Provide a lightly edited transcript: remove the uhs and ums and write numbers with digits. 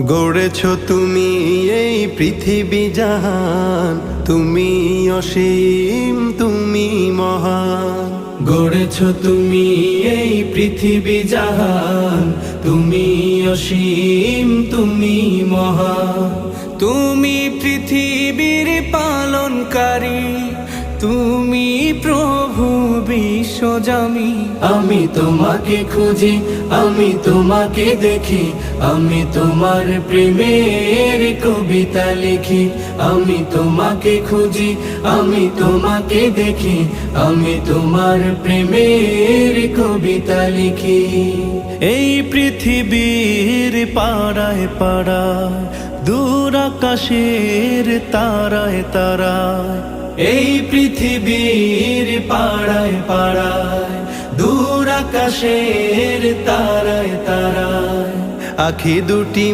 গড়েছ তুমি এই পৃথিবী জাহান, তুমি অসীম তুমি মহান। গড়েছ তুমি এই পৃথিবী জাহান, তুমি অসীম তুমি মহান। তুমি পৃথিবীর পালনকারী, তুমি প্রভু বিশ্বজামি। আমি তোমাকে খুঁজি, আমি তোমাকে দেখি, আমি তোমার প্রেমের কবিতা লিখি। আমি তোমাকে খুঁজি, আমি তোমাকে দেখি, আমি তোমার প্রেমের কবিতা লিখি। এই পৃথিবীর পাড়ায় পাড়ায়, দূর আকাশের তারায় তারায়, এই পৃথিবীর পাড়ায় পাড়ায়, দূর আকাশের তারায় তারায়, আখি দুটি